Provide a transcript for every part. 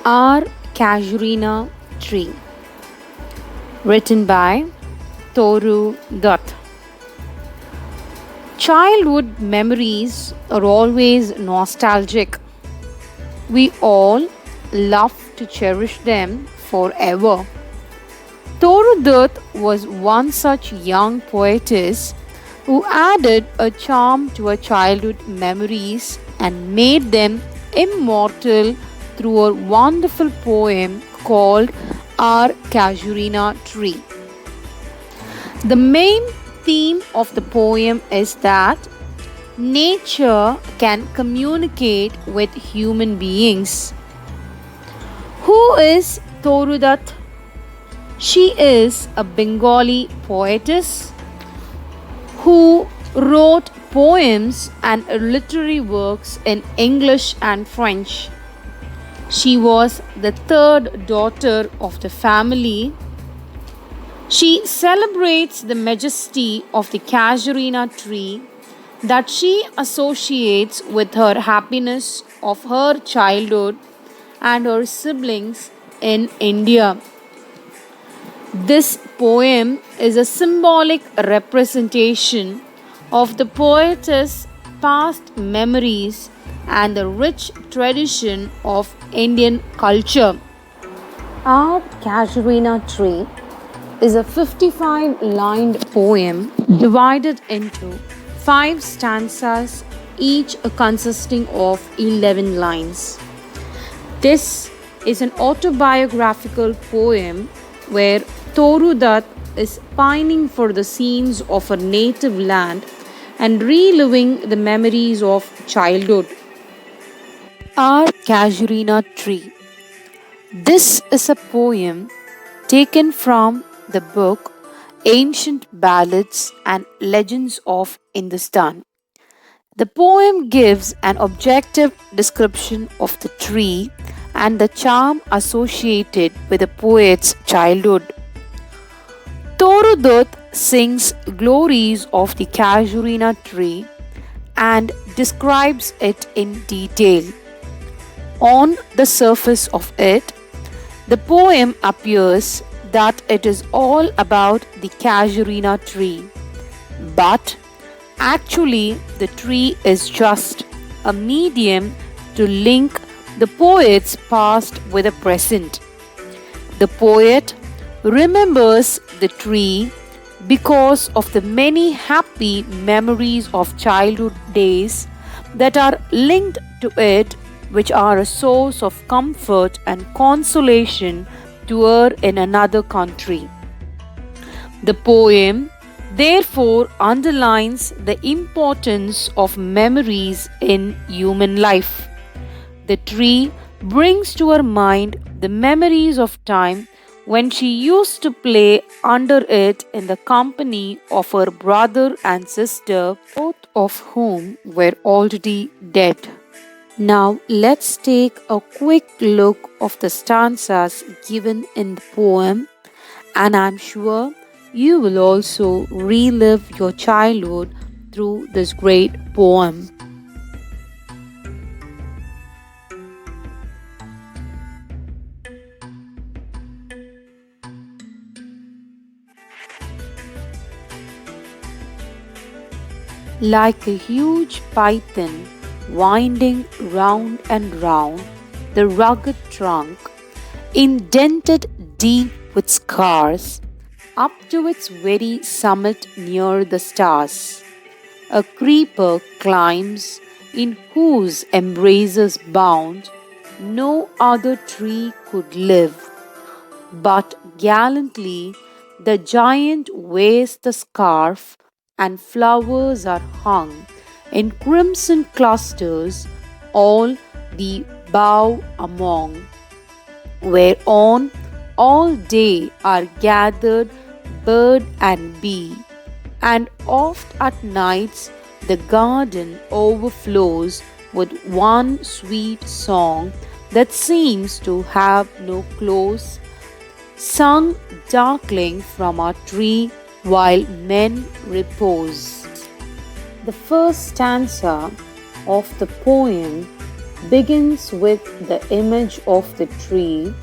Our Casuarina Tree, written by Toru Dutt. Childhood memories are always nostalgic. We all love to cherish them forever. Toru Dutt was one such young poetess who added a charm to her childhood memories and made them immortal through a wonderful poem called Our Casuarina Tree. The main theme of the poem is that nature can communicate with human beings. Who is Toru Dutt? She is a Bengali poetess who wrote poems and literary works in English and French. She was the third daughter of the family. She celebrates the majesty of the casuarina tree that she associates with her happiness of her childhood and her siblings in India. This poem is a symbolic representation of the poetess' past memories and the rich tradition of Indian culture. Our Casuarina Tree is a 55 lined poem divided into 5 stanzas, each consisting of 11 lines. This is an autobiographical poem where Toru Dutt is pining for the scenes of her native land and reliving the memories of childhood. Our Casuarina Tree. This is a poem taken from the book Ancient Ballads and Legends of Hindustan. The poem gives an objective description of the tree and the charm associated with the poet's childhood. Toru Dutt sings glories of the casuarina tree and describes it in detail. On the surface of it, the poem appears that it is all about the casuarina tree, but actually, the tree is just a medium to link the poet's past with the present. The poet remembers the tree because of the many happy memories of childhood days that are linked to it, which are a source of comfort and consolation to her in another country. The poem therefore underlines the importance of memories in human life. The tree brings to her mind the memories of time when she used to play under it in the company of her brother and sister, both of whom were already dead. Now let's take a quick look of the stanzas given in the poem, and I'm sure you will also relive your childhood through this great poem. Like a huge python winding round and round the rugged trunk, indented deep with scars, up to its very summit near the stars. A creeper climbs, in whose embraces bound no other tree could live. But gallantly the giant wears the scarf, and flowers are hung in crimson clusters all the bough among, whereon all day are gathered bird and bee, and oft at nights the garden overflows with one sweet song that seems to have no close, sung darkling from our tree while men repose. The first stanza of the poem begins with the image of the tree,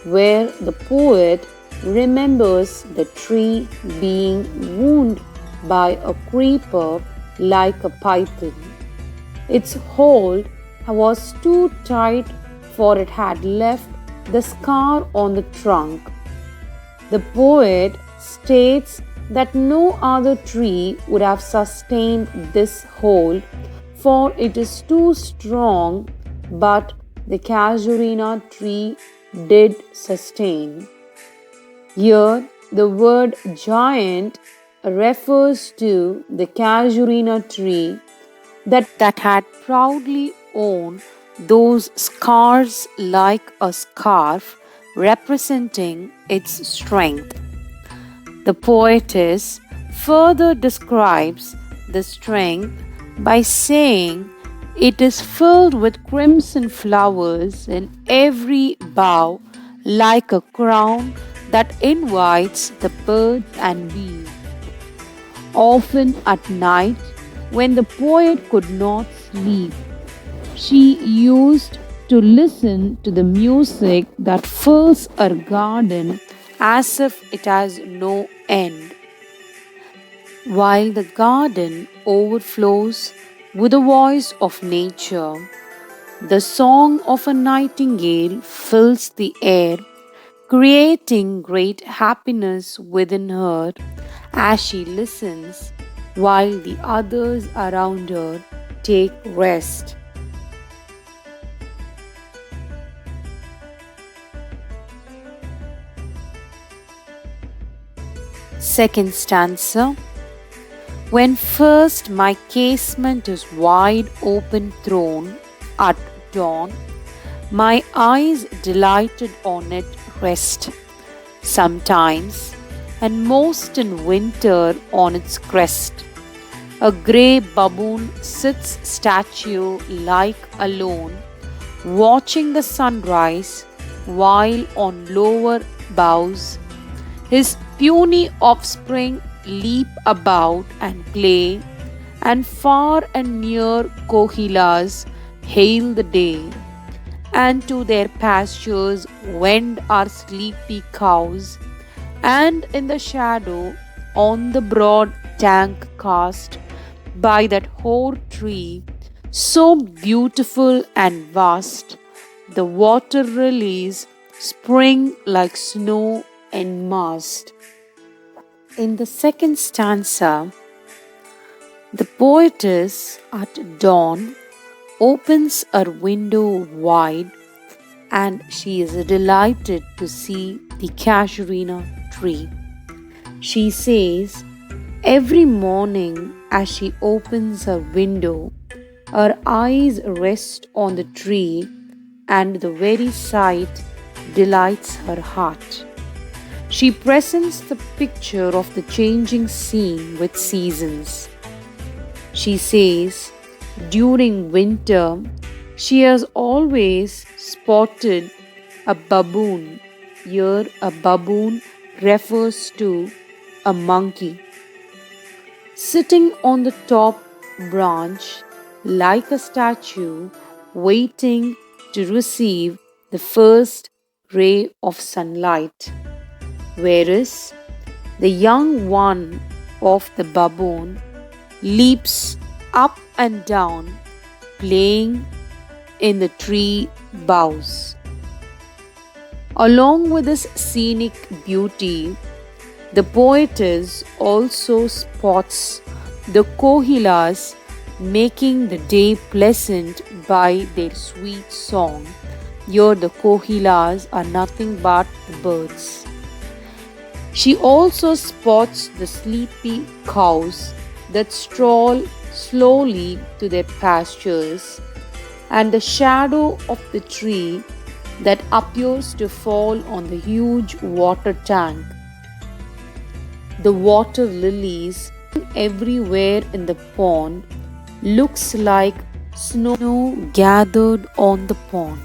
where the poet remembers the tree being wounded by a creeper like a python. Its hold was too tight, for it had left the scar on the trunk. The poet states that no other tree would have sustained this hold, for it is too strong, but the casuarina tree did sustain. Here, the word giant refers to the casuarina tree that had proudly worn those scars like a scarf, representing its strength. The poetess further describes the strength by saying it is filled with crimson flowers in every bough, like a crown that invites the birds and bees. Often at night, when the poet could not sleep, she used to listen to the music that fills her garden as if it has no end. While the garden overflows with the voice of nature, the song of a nightingale fills the air, creating great happiness within her as she listens while the others around her take rest. Second stanza. When first my casement is wide open thrown at dawn, my eyes delighted on it rest. Sometimes, and most in winter, on its crest, a grey baboon sits statue like alone, watching the sunrise, while on lower boughs his puny offspring leap about and play, and far and near Kohilas hail the day, and to their pastures wend our sleepy cows, and in the shadow on the broad tank cast by that hoar tree, so beautiful and vast, the water lilies spring like snow en mast. In the second stanza, the poetess at dawn opens her window wide, and she is delighted to see the casuarina tree. She says, every morning as she opens her window, her eyes rest on the tree, and the very sight delights her heart. She presents the picture of the changing scene with seasons. She says, during winter, she has always spotted a baboon. Here, a baboon refers to a monkey, sitting on the top branch like a statue, waiting to receive the first ray of sunlight. Whereas the young one of the baboon leaps up and down, playing in the tree boughs. Along with this scenic beauty, the poetess also spots the Kohilas making the day pleasant by their sweet song. Here, the Kohilas are nothing but the birds. She also spots the sleepy cows that stroll slowly to their pastures, and the shadow of the tree that appears to fall on the huge water tank. The water lilies everywhere in the pond looks like snow gathered on the pond.